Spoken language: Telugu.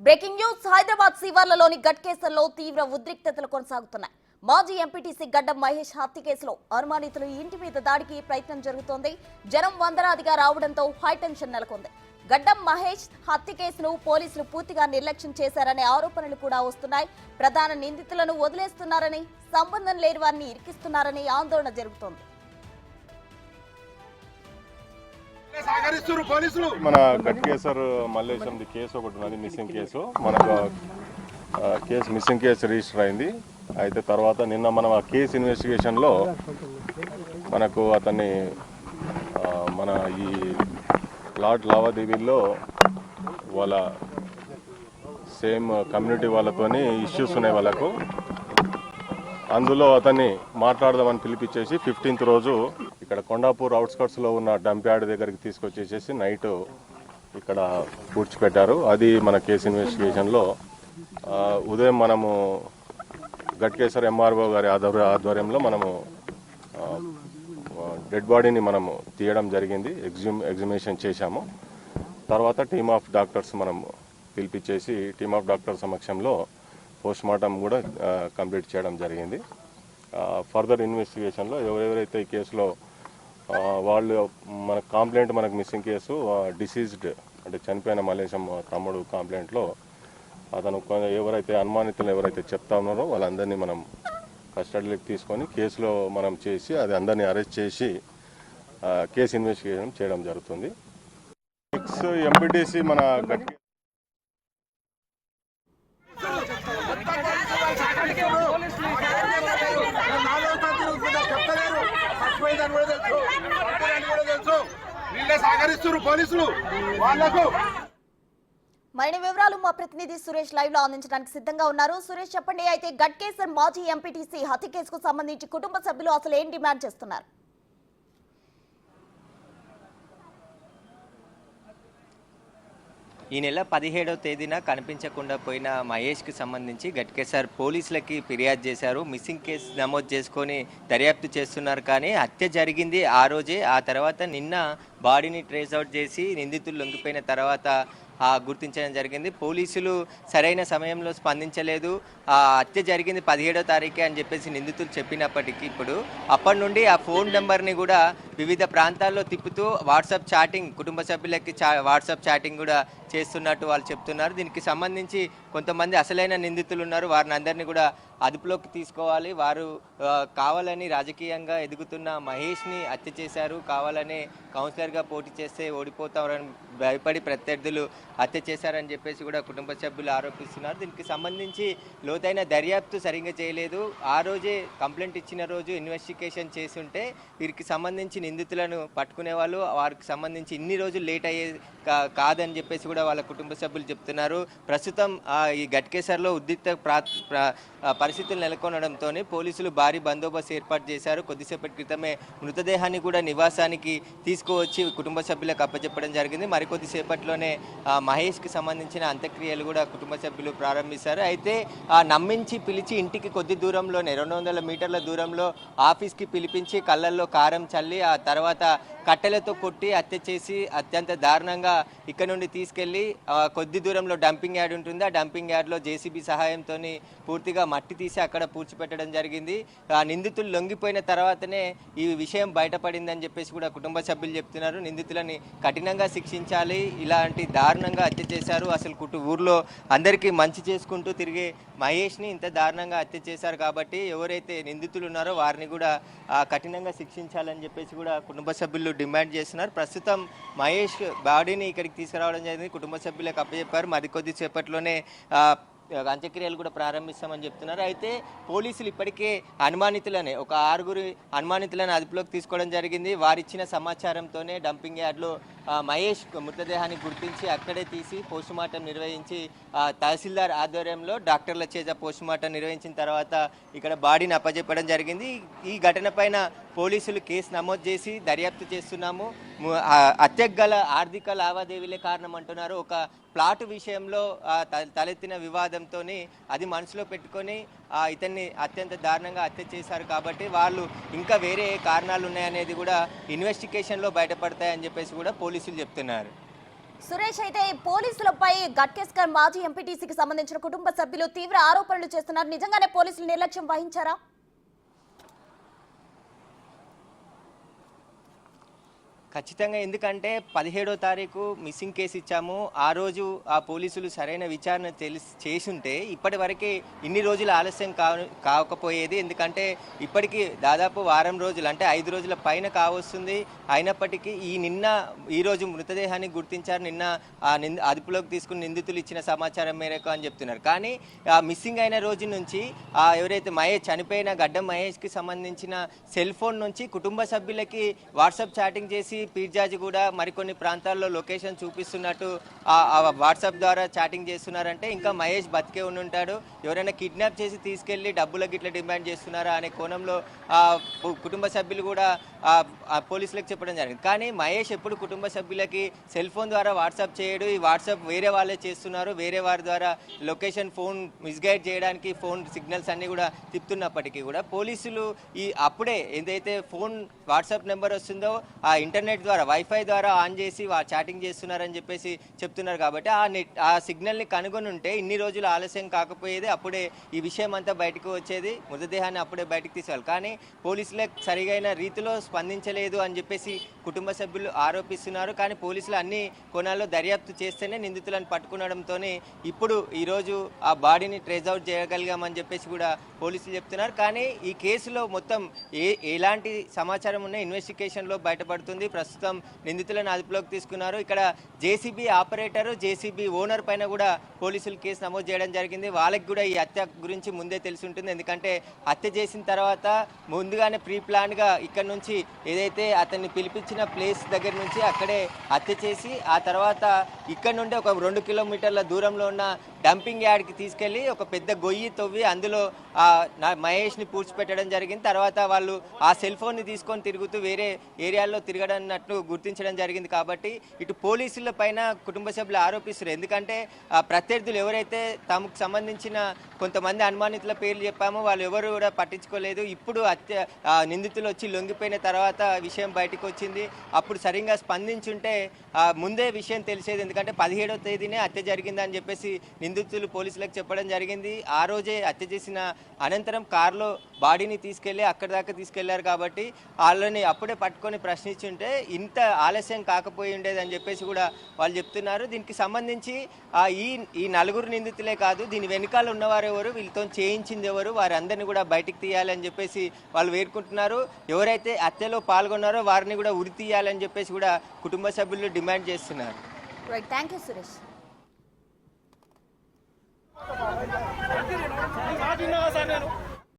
బ్రేకింగ్ న్యూస్ హైదరాబాద్ శివార్లలోని గట్ కేసుల్లో తీవ్ర ఉద్రిక్తతలు కొనసాగుతున్నాయి. మాజీ ఎంపీటీసీ గడ్డం మహేష్ హత్య కేసులో అనుమానితులు ఇంటి మీద దాడికి ప్రయత్నం జరుగుతోంది. జనం వందలాదిగా రావడంతో హైటెన్షన్ నెలకొంది. గడ్డం మహేష్ హత్య కేసును పోలీసులు పూర్తిగా నిర్లక్ష్యం చేశారనే ఆరోపణలు కూడా వస్తున్నాయి. ప్రధాన నిందితులను వదిలేస్తున్నారని, సంబంధం లేని వారిని ఇరికిస్తున్నారని ఆందోళన జరుగుతోంది. మన గట్కేసర్ మల్లేశం కేసు ఒకటి ఉన్నది, మిస్సింగ్ కేసు. మనకు మిస్సింగ్ కేసు రిజిస్టర్ అయింది. అయితే తర్వాత నిన్న మనం ఆ కేసు ఇన్వెస్టిగేషన్లో మనకు అతన్ని మన ఈ లాట్ లావాదేవీల్లో వాళ్ళ సేమ్ కమ్యూనిటీ వాళ్ళతోని ఇష్యూస్ ఉన్నాయి వాళ్ళకు. అందులో అతన్ని మాట్లాడదామని పిలిపించేసి 15th రోజు ఇక్కడ కొండాపూర్ అవుట్స్కట్స్లో ఉన్న డంప్ యార్డ్ దగ్గరికి తీసుకొచ్చేసేసి నైట్ ఇక్కడ పూడ్చిపెట్టారు. అది మన కేసు ఇన్వెస్టిగేషన్లో ఉదయం మనము గట్కేసర్ ఎంఆర్ఓ గారి ఆధ్వర్యంలో మనము డెడ్ బాడీని మనము తీయడం జరిగింది, ఎగ్జిమేషన్ చేశాము. తర్వాత టీమ్ ఆఫ్ డాక్టర్స్ మనం పిలిపించేసి టీమ్ ఆఫ్ డాక్టర్ సమక్షంలో పోస్ట్ మార్టం కూడా కంప్లీట్ చేయడం జరిగింది. ఫర్దర్ ఇన్వెస్టిగేషన్లో ఎవరెవరైతే ఈ కేసులో వాళ్ళు మన కంప్లైంట్ మనకు మిస్సింగ్ కేసు డిసీజ్డ్ అంటే చనిపోయిన మలేశం తమ్ముడు కంప్లైంట్లో అతను ఎవరైతే అనుమానితులు ఎవరైతే చెప్తా ఉన్నారో వాళ్ళందరినీ మనం కస్టడీలోకి తీసుకొని కేసులో మనం చేసి అది అందరినీ అరెస్ట్ చేసి కేసు ఇన్వెస్టిగేషన్ చేయడం జరుగుతుంది. ఎంపీటీసీ మన మరిన్ని వివరాలు మా ప్రతినిధి సురేష్ లైవ్ లో అందించడానికి సిద్ధంగా ఉన్నారు. సురేష్, చెప్పండి. అయితే గట్కేసర్ మాజీ ఎంపీటీసీ హత్య కేసుకు సంబంధించి కుటుంబ సభ్యులు అసలు ఏం డిమాండ్ చేస్తున్నారు? ఈ నెల 17వ తేదీన కనిపించకుండా పోయిన మహేష్కి సంబంధించి గట్కేసర్ పోలీసులకి ఫిర్యాదు చేశారు. మిస్సింగ్ కేసు నమోదు చేసుకొని దర్యాప్తు చేస్తున్నారు. కానీ హత్య జరిగింది ఆ రోజే. ఆ తర్వాత నిన్న బాడీని ట్రేస్ అవుట్ చేసి నిందితులు లొంగిపోయిన తర్వాత గుర్తించడం జరిగింది. పోలీసులు సరైన సమయంలో స్పందించలేదు. హత్య జరిగింది 17వ తారీఖే అని చెప్పేసి నిందితులు చెప్పినప్పటికీ ఇప్పుడు అప్పటి నుండి ఆ ఫోన్ నెంబర్ని కూడా వివిధ ప్రాంతాల్లో తిప్పుతూ వాట్సాప్ చాటింగ్, కుటుంబ సభ్యులకి వాట్సాప్ చాటింగ్ కూడా చేస్తున్నట్టు వాళ్ళు చెప్తున్నారు. దీనికి సంబంధించి కొంతమంది అసలైన నిందితులు ఉన్నారు, వారిని అందరినీ కూడా అదుపులోకి తీసుకోవాలి. వారు కావాలని రాజకీయంగా ఎదుగుతున్న మహేష్ని హత్య చేశారు, కావాలని కౌన్సిలర్గా పోటీ చేస్తే ఓడిపోతారని భయపడి ప్రత్యర్థులు హత్య చేశారని చెప్పేసి కూడా కుటుంబ సభ్యులు ఆరోపిస్తున్నారు. దీనికి సంబంధించి లోతైన దర్యాప్తు సరిగ్గా చేయలేదు. ఆ రోజే కంప్లైంట్ ఇచ్చిన రోజు ఇన్వెస్టిగేషన్ చేస్తుంటే వీరికి సంబంధించి నిందితులను పట్టుకునే వాళ్ళు, వారికి సంబంధించి ఇన్ని రోజులు లేట్ అయ్యే కాదని చెప్పేసి కూడా వాళ్ళ కుటుంబ సభ్యులు చెప్తున్నారు. ప్రస్తుతం ఈ గట్కేసర్లో ఉద్రిక్త పరిస్థితులు నెలకొనడంతో పోలీసులు భారీ బందోబస్తు ఏర్పాటు చేశారు. కొద్దిసేపటి క్రితమే మృతదేహాన్ని కూడా నివాసానికి తీసుకువచ్చి కుటుంబ సభ్యులకు అప్పచెప్పడం జరిగింది. మరికొద్దిసేపట్లోనే మహేష్కి సంబంధించిన అంత్యక్రియలు కూడా కుటుంబ సభ్యులు ప్రారంభిస్తారు. అయితే నమ్మించి పిలిచి ఇంటికి కొద్ది దూరంలోనే 200 మీటర్ల దూరంలో ఆఫీస్కి పిలిపించి కళ్ళల్లో కారం చల్లి ఆ తర్వాత కట్టెలతో కొట్టి హత్య చేసి అత్యంత దారుణంగా ఇక్కడ నుండి తీసుకెళ్లి కొద్ది దూరంలో డంపింగ్ యార్డ్ ఉంటుంది. ఆ డంపింగ్ యార్డ్లో జేసీబీ సహాయంతో పూర్తిగా మట్టి తీసి అక్కడ పూడ్చిపెట్టడం జరిగింది. ఆ నిందితులు లొంగిపోయిన తర్వాతనే ఈ విషయం బయటపడిందని చెప్పేసి కూడా కుటుంబ సభ్యులు చెప్తున్నారు. నిందితులని కఠినంగా శిక్షించాలి, ఇలాంటి దారుణంగా హత్య చేశారు, అసలు ఊర్లో అందరికీ మంచి చేసుకుంటూ తిరిగే మహేష్ని ఇంత దారుణంగా హత్య చేశారు కాబట్టి ఎవరైతే నిందితులు ఉన్నారో వారిని కూడా కఠినంగా శిక్షించాలని చెప్పేసి కూడా కుటుంబ సభ్యులు డిమాండ్ చేస్తున్నారు. ప్రస్తుతం మహేష్ బాడీని ఇక్కడికి తీసుకురావడం జరిగింది, కుటుంబ సభ్యులకు అప్పచెప్పారు. మరికొద్ది సేపట్లోనే అంత్యక్రియలు కూడా ప్రారంభిస్తామని చెప్తున్నారు. అయితే పోలీసులు ఇప్పటికే అనుమానితులనే ఒక 6 అనుమానితులను అదుపులోకి తీసుకోవడం జరిగింది. వారిచ్చిన సమాచారంతోనే డంపింగ్ యార్డ్లో మహేష్ మృతదేహాన్ని గుర్తించి అక్కడే తీసి పోస్టుమార్టం నిర్వహించి తహసీల్దార్ ఆధ్వర్యంలో డాక్టర్ల చేత పోస్టుమార్టం నిర్వహించిన తర్వాత ఇక్కడ బాడీని అప్పచెప్పడం జరిగింది. ఈ ఘటన పైన పోలీసులు కేసు నమోదు చేసి దర్యాప్తు చేస్తున్నాము. హత్యకు గల ఆర్థిక లావాదేవీలే కారణం అంటున్నారు. ఒక ప్లాట్ విషయంలో తలెత్తిన వివాదంతో అది మనసులో పెట్టుకొని ఇతన్ని అత్యంత దారుణంగా హత్య చేశారు కాబట్టి వాళ్ళు ఇంకా వేరే కారణాలు ఉన్నాయనేది కూడా ఇన్వెస్టిగేషన్లో బయటపడతాయని చెప్పేసి కూడా పోలీసులు చెప్తున్నారు. సురేష్, అయితే పోలీసులపై గట్కేస్కర్ మాజీ ఎంపీటీసీకి సంబంధించిన కుటుంబ సభ్యులు తీవ్ర ఆరోపణలు చేస్తున్నారు. నిజంగానే పోలీసులు నిర్లక్ష్యం వహించారా? ఖచ్చితంగా, ఎందుకంటే 17వ తారీఖు మిస్సింగ్ కేసు ఇచ్చాము. ఆ రోజు ఆ పోలీసులు సరైన విచారణ చేసుంటే ఇప్పటి వరకే ఇన్ని రోజులు ఆలస్యం కాకపోయేది. ఎందుకంటే ఇప్పటికీ దాదాపు వారం రోజులు అంటే 5 రోజుల పైన కావస్తుంది. అయినప్పటికీ ఈ రోజు మృతదేహాన్ని గుర్తించారు. నిన్న అదుపులోకి తీసుకుని నిందితులు ఇచ్చిన సమాచారం మేరకు అని చెప్తున్నారు. కానీ మిస్సింగ్ అయిన రోజు నుంచి ఎవరైతే చనిపోయిన గడ్డం మహేష్కి సంబంధించిన సెల్ ఫోన్ నుంచి కుటుంబ సభ్యులకి వాట్సాప్ చాటింగ్ చేసి పీర్జాజి కూడా మరికొన్ని ప్రాంతాల్లో లొకేషన్ చూపిస్తున్నట్టు వాట్సాప్ ద్వారా చాటింగ్ చేస్తున్నారంటే ఇంకా మహేష్ బతికే ఉంటాడు. ఎవరైనా కిడ్నాప్ చేసి తీసుకెళ్లి డబ్బుల గిట్ల డిమాండ్ చేస్తున్నారా అనే కోణంలో కుటుంబ సభ్యులు కూడా పోలీసులకు చెప్పడం జరిగింది. కానీ మహేష్ ఎప్పుడు కుటుంబ సభ్యులకి సెల్ ఫోన్ ద్వారా వాట్సాప్ చేయడు. ఈ వాట్సాప్ వేరే వాళ్ళే చేస్తున్నారు. వేరే వారి ద్వారా లొకేషన్ ఫోన్ మిస్గైడ్ చేయడానికి ఫోన్ సిగ్నల్స్ అన్నీ కూడా తిప్పుతున్నప్పటికీ కూడా పోలీసులు అప్పుడే ఏదైతే ఫోన్ వాట్సాప్ నెంబర్ వస్తుందో ఆ ఇంటర్నెట్ ద్వారా వైఫై ద్వారా ఆన్ చేసి చాటింగ్ చేస్తున్నారని చెప్పేసి చెప్తున్నారు. కాబట్టి ఆ సిగ్నల్ని కనుగొని ఉంటే ఇన్ని రోజులు ఆలస్యం కాకపోయేది. అప్పుడే ఈ విషయం అంతా బయటకు వచ్చేది. మృతదేహాన్ని అప్పుడే బయటకు తీసేవాళ్ళు. కానీ పోలీసులకు సరిగైన రీతిలో స్పందించలేదు అని చెప్పేసి కుటుంబ సభ్యులు ఆరోపిస్తున్నారు. కానీ పోలీసులు అన్ని కోణాల్లో దర్యాప్తు చేస్తేనే నిందితులను పట్టుకునడంతో ఇప్పుడు ఈరోజు ఆ బాడీని ట్రేస్ అవుట్ చేయగలిగామని చెప్పేసి కూడా పోలీసులు చెప్తున్నారు. కానీ ఈ కేసులో మొత్తం ఎలాంటి సమాచారం ఉన్న ఇన్వెస్టిగేషన్లో బయటపడుతుంది. ప్రస్తుతం నిందితులను అదుపులోకి తీసుకున్నారు. ఇక్కడ జేసీబీ ఆపరేటర్, జేసీబీ ఓనర్ పైన కూడా పోలీసులు కేసు నమోదు చేయడం జరిగింది. వాళ్ళకి కూడా ఈ హత్య గురించి ముందే తెలిసి ఉంటుంది. ఎందుకంటే హత్య చేసిన తర్వాత ముందుగానే ప్రీ ప్లాన్గా ఇక్కడ నుంచి ఏదైతే అతన్ని పిలిపించిన ప్లేస్ దగ్గర నుంచి అక్కడే హత్య చేసి ఆ తర్వాత ఇక్కడ నుండి ఒక 2 కిలోమీటర్ల దూరంలో ఉన్న డంపింగ్ యార్డ్కి తీసుకెళ్లి ఒక పెద్ద గొయ్యి తవ్వి అందులో మహేష్ని పూడ్చిపెట్టడం జరిగింది. తర్వాత వాళ్ళు ఆ సెల్ ఫోన్ని తీసుకొని తిరుగుతూ వేరే ఏరియాల్లో తిరగడన్నట్టు గుర్తించడం జరిగింది. కాబట్టి ఇటు పోలీసుల పైన కుటుంబ సభ్యులు ఆరోపిస్తున్నారు. ఎందుకంటే ప్రత్యర్థులు ఎవరైతే తమకు సంబంధించిన కొంతమంది అనుమానితుల పేర్లు చెప్పామో వాళ్ళు ఎవరు కూడా పట్టించుకోలేదు. ఇప్పుడు నిందితులు వచ్చి లొంగిపోయిన తర్వాత విషయం బయటకు వచ్చింది. అప్పుడు సరిగ్గా స్పందించుంటే ముందే విషయం తెలిసేది. ఎందుకంటే 17వ తేదీనే హత్య జరిగిందని చెప్పేసి నిందితులు పోలీసులకు చెప్పడం జరిగింది. ఆ రోజే హత్య చేసిన అనంతరం కారులో బాడీని తీసుకెళ్లి అక్కడి దాకా తీసుకెళ్లారు. కాబట్టి వాళ్ళని అప్పుడే పట్టుకొని ప్రశ్నించుంటే ఇంత ఆలస్యం కాకపోయి ఉండేది అని చెప్పేసి కూడా వాళ్ళు చెప్తున్నారు. దీనికి సంబంధించి ఈ 4 నిందితులే కాదు, దీని వెనుకాల ఉన్నవారు ఎవరు, వీళ్ళతో చేయించింది ఎవరు, వారందరినీ కూడా బయటికి తీయాలని చెప్పేసి వాళ్ళు వేడుకుంటున్నారు. ఎవరైతే హత్యలో పాల్గొన్నారో వారిని కూడా ఉరి తీయాలని చెప్పేసి కూడా కుటుంబ సభ్యులు డిమాండ్ చేస్తున్నారు. Right, thank you Suresh. Sir నేను